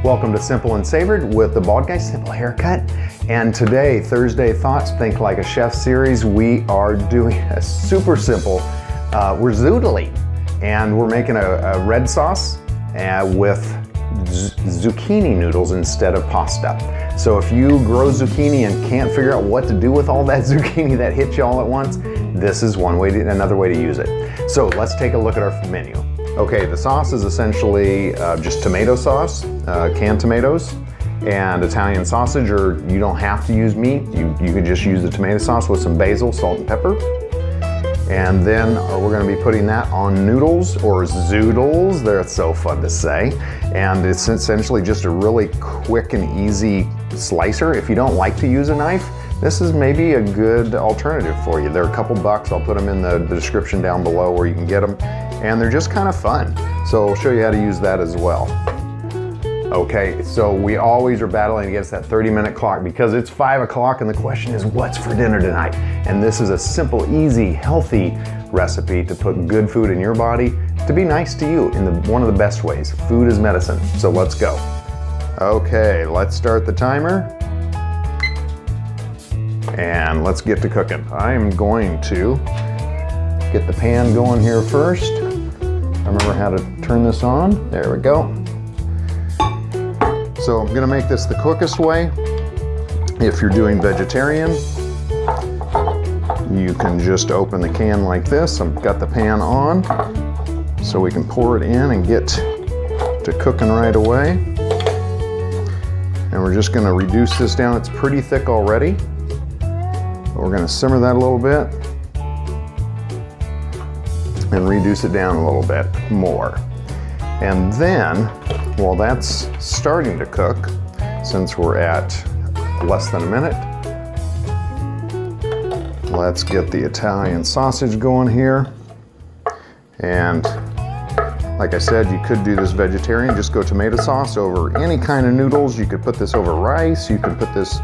Welcome to Simple and Savored with the Bald Guy Simple Haircut. And today, Thursday Thoughts, Think Like a Chef series, we are doing a super simple, we're zoodling. And we're making a red sauce with zucchini noodles instead of pasta. So if you grow zucchini and can't figure out what to do with all that zucchini that hits you all at once, this is another way to use it. So let's take a look at our menu. Okay, the sauce is essentially just tomato sauce, canned tomatoes, and Italian sausage, or you don't have to use meat. You could just use the tomato sauce with some basil, salt, and pepper. And then we're gonna be putting that on noodles or zoodles. They're so fun to say. And it's essentially just a really quick and easy slicer. If you don't like to use a knife, this is maybe a good alternative for you. They're a couple bucks. I'll put them in the description down below where you can get them. And they're just kind of fun. So I'll show you how to use that as well. Okay, so we always are battling against that 30-minute clock because it's 5 o'clock and the question is, what's for dinner tonight? And this is a simple, easy, healthy recipe to put good food in your body, to be nice to you in one of the best ways. Food is medicine, so let's go. Okay, let's start the timer. And let's get to cooking. I'm going to get the pan going here first. Remember how to turn this on. There we go. So I'm gonna make this the quickest way. If you're doing vegetarian, you can just open the can like this. I've got the pan on, so we can pour it in and get to cooking right away. And we're just gonna reduce this down. It's pretty thick already. We're gonna simmer that a little bit and reduce it down a little bit more. And then, while that's starting to cook, since we're at less than a minute, let's get the Italian sausage going here. And like I said, you could do this vegetarian, just go tomato sauce over any kind of noodles. You could put this over rice, you could put this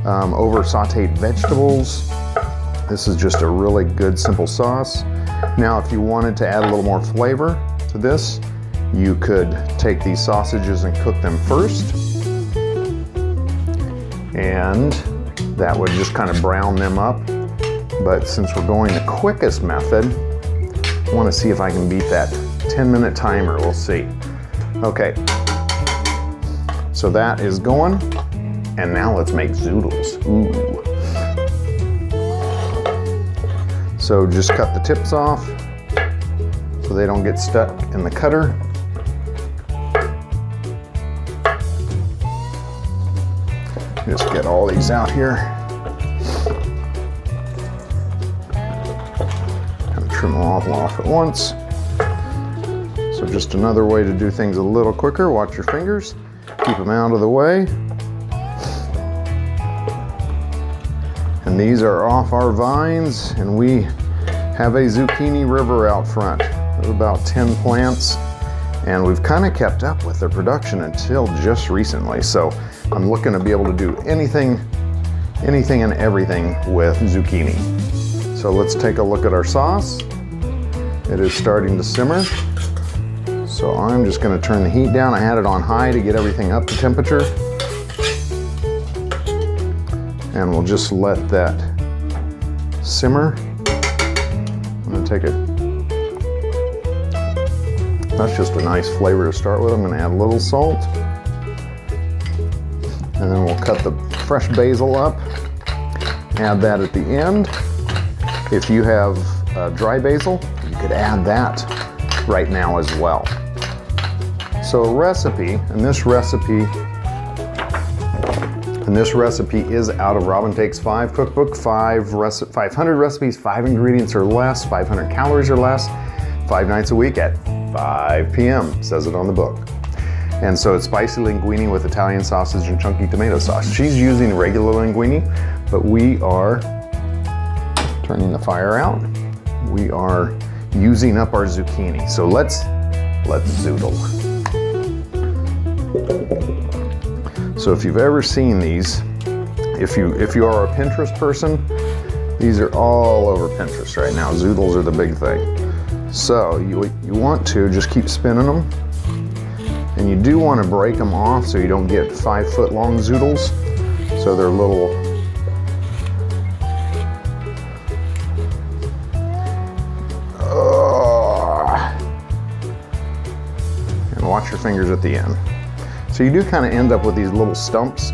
over sauteed vegetables. This is just a really good, simple sauce. Now, if you wanted to add a little more flavor to this, you could take these sausages and cook them first. And that would just kind of brown them up. But since we're going the quickest method, I want to see if I can beat that 10-minute timer. We'll see. Okay, so that is going. And now let's make zoodles. Ooh. So just cut the tips off so they don't get stuck in the cutter. Just get all these out here. Kind of trim them all off at once. So just another way to do things a little quicker. Watch your fingers. Keep them out of the way. And these are off our vines, and we have a zucchini river out front. There's about 10 plants, and we've kind of kept up with their production until just recently. So I'm looking to be able to do anything and everything with zucchini. So let's take a look at our sauce. It is starting to simmer. So I'm just gonna turn the heat down. I had it on high to get everything up to temperature. And we'll just let that simmer. I'm gonna take it. That's just a nice flavor to start with. I'm gonna add a little salt. And then we'll cut the fresh basil up. Add that at the end. If you have dry basil, you could add that right now as well. So a recipe, and this recipe is out of Robin Takes 5 cookbook, 500 recipes, 5 ingredients or less, 500 calories or less, 5 nights a week at 5 p.m., says it on the book. And so it's spicy linguine with Italian sausage and chunky tomato sauce. She's using regular linguine, but we are turning the fire out. We are using up our zucchini. So let's zoodle. So if you've ever seen these, if you are a Pinterest person, these are all over Pinterest right now. Zoodles are the big thing. So you want to just keep spinning them And you do want to break them off so you don't get 5-foot long zoodles. So they're little. And watch your fingers at the end. So you do kind of end up with these little stumps,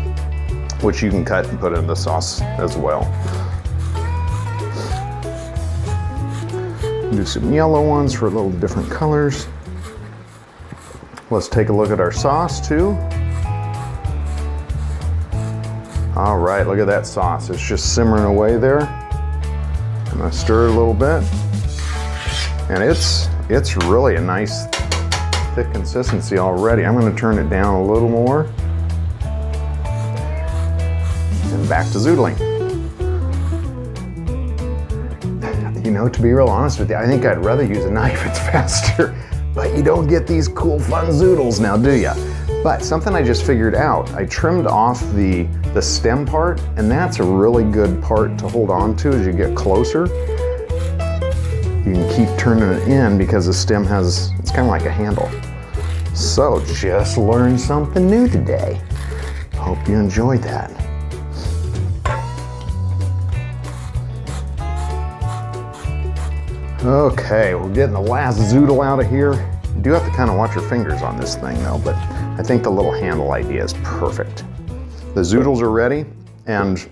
which you can cut and put in the sauce as well. Do some yellow ones for a little different colors. Let's take a look at our sauce too. All right, look at that sauce. It's just simmering away there. I'm gonna stir it a little bit. And it's really a nice thick consistency already. I'm gonna turn it down a little more. And back to zoodling. You know, to be real honest with you, I think I'd rather use a knife, it's faster. But you don't get these cool, fun zoodles now, do ya? But something I just figured out, I trimmed off the stem part, and that's a really good part to hold on to as you get closer. You can keep turning it in because the stem it's kind of like a handle. So just learned something new today. Hope you enjoyed that. Okay, we're getting the last zoodle out of here. You do have to kind of watch your fingers on this thing though, but I think the little handle idea is perfect. The zoodles are ready, and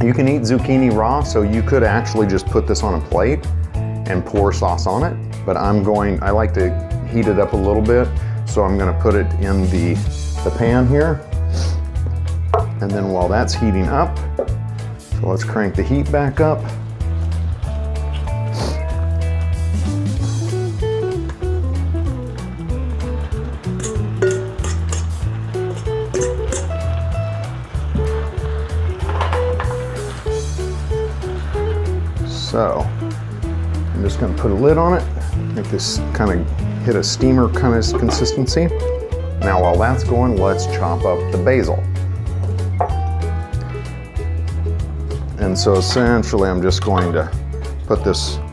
you can eat zucchini raw, so you could actually just put this on a plate and pour sauce on it, but I like to heat it up a little bit, so I'm gonna put it in the pan here. And then while that's heating up, so let's crank the heat back up. So I'm just going to put a lid on it, make this kind of hit a steamer kind of consistency. Now while that's going, let's chop up the basil. And so essentially I'm just going to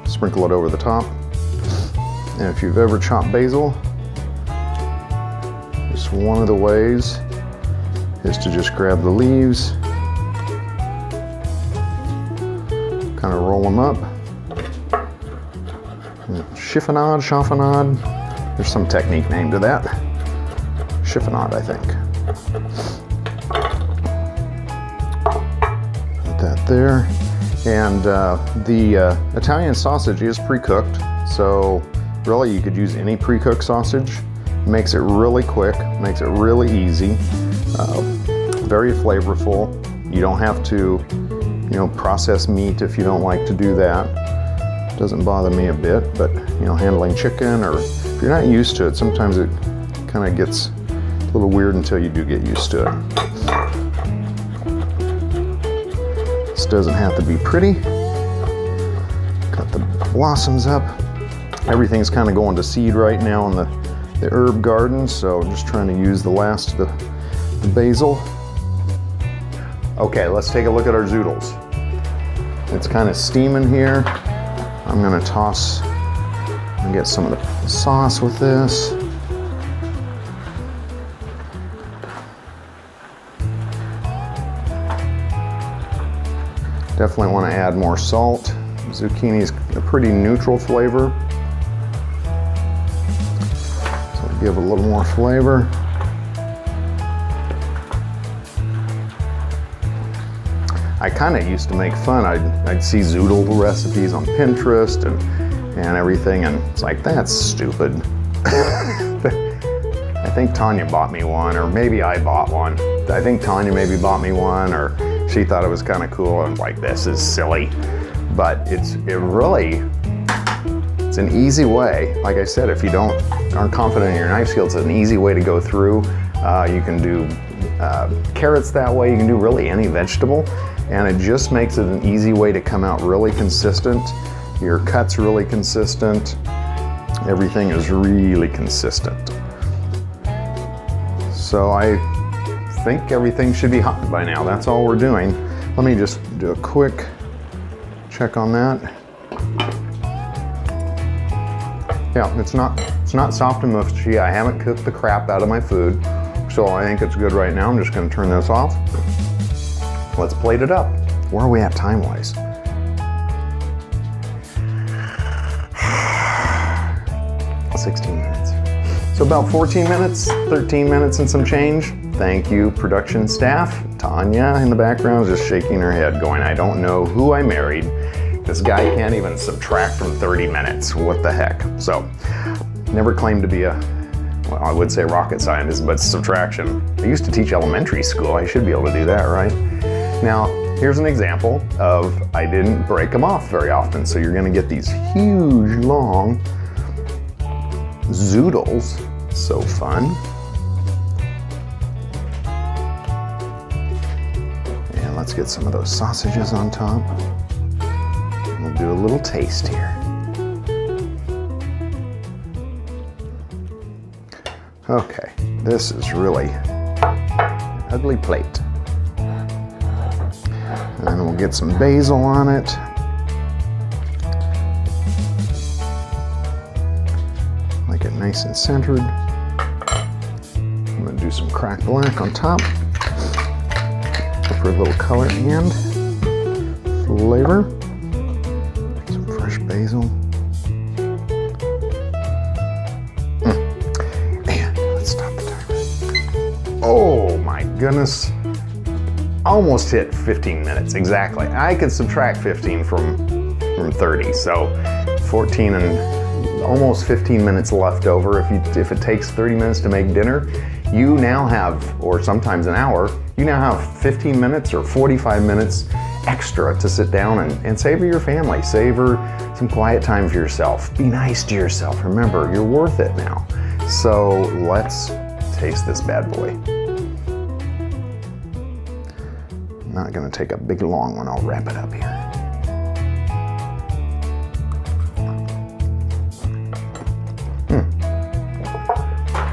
sprinkle it over the top. And if you've ever chopped basil, just one of the ways is to just grab the leaves, kind of roll them up. Chiffonade. There's some technique name to that. Chiffonade, I think. Put that there. And the Italian sausage is pre-cooked, so really you could use any pre-cooked sausage. Makes it really quick, makes it really easy, very flavorful. You don't have to process meat if you don't like to do that. Doesn't bother me a bit, but handling chicken, or if you're not used to it, sometimes it kind of gets a little weird until you do get used to it. This doesn't have to be pretty. Cut the blossoms up. Everything's kind of going to seed right now in the herb garden, so I'm just trying to use the last of the basil. Okay, let's take a look at our zoodles. It's kind of steaming here. I'm gonna toss and get some of the sauce with this. Definitely want to add more salt. Zucchini is a pretty neutral flavor, so I'll give it a little more flavor. I kind of used to make fun. I'd see zoodle recipes on Pinterest and everything, and it's like, that's stupid. I think Tanya bought me one, or maybe I bought one. I think Tanya maybe bought me one, or she thought it was kind of cool. I'm like, this is silly. But it's an easy way. Like I said, if you aren't confident in your knife skills, it's an easy way to go through. You can do carrots that way. You can do really any vegetable. And it just makes it an easy way to come out really consistent. Your cut's really consistent. Everything is really consistent. So I think everything should be hot by now. That's all we're doing. Let me just do a quick check on that. Yeah, it's not It's not soft and mushy. I haven't cooked the crap out of my food, so I think it's good right now. I'm just gonna turn this off. Let's plate it up. Where are we at time-wise? 16 minutes. So about 14 minutes, 13 minutes and some change. Thank you, production staff. Tanya in the background is just shaking her head going, I don't know who I married. This guy can't even subtract from 30 minutes. What the heck? So, never claimed to be a, well, I would say rocket scientist, but subtraction. I used to teach elementary school. I should be able to do that, right? Now, here's an example of I didn't break them off very often. So you're gonna get these huge, long Zoodles. So fun. And let's get some of those sausages on top. And we'll do a little taste here. Okay, this is really an ugly plate. And then we'll get some basil on it. Make it nice and centered. I'm gonna do some cracked black on top for a little color and flavor. Some fresh basil. And let's stop the timer. Oh my goodness. Almost hit 15 minutes, exactly. I could subtract 15 from 30, so 14 and almost 15 minutes left over. If it takes 30 minutes to make dinner, you now have, or sometimes an hour, you now have 15 minutes or 45 minutes extra to sit down and savor your family, savor some quiet time for yourself. Be nice to yourself. Remember, you're worth it now. So let's taste this bad boy. Not gonna take a big long one, I'll wrap it up here.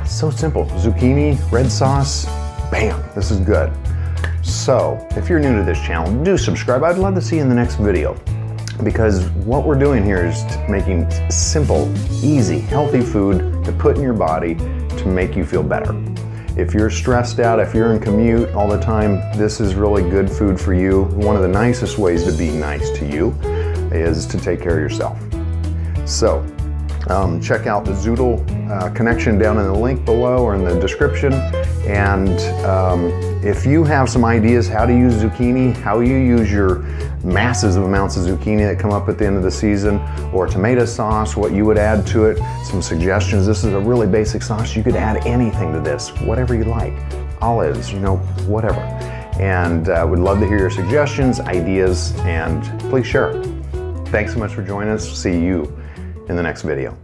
So simple, zucchini, red sauce, bam, this is good. So, if you're new to this channel, do subscribe. I'd love to see you in the next video because what we're doing here is making simple, easy, healthy food to put in your body to make you feel better. If you're stressed out, if you're in commute all the time, this is really good food for you. One of the nicest ways to be nice to you is to take care of yourself. So, check out the Zoodle connection down in the link below or in the description. And if you have some ideas how to use zucchini, how you use your massive amounts of zucchini that come up at the end of the season, or tomato sauce, what you would add to it, some suggestions. This is a really basic sauce. You could add anything to this, whatever you like. Olives, whatever. And would love to hear your suggestions, ideas, and please share. Thanks so much for joining us. See you in the next video.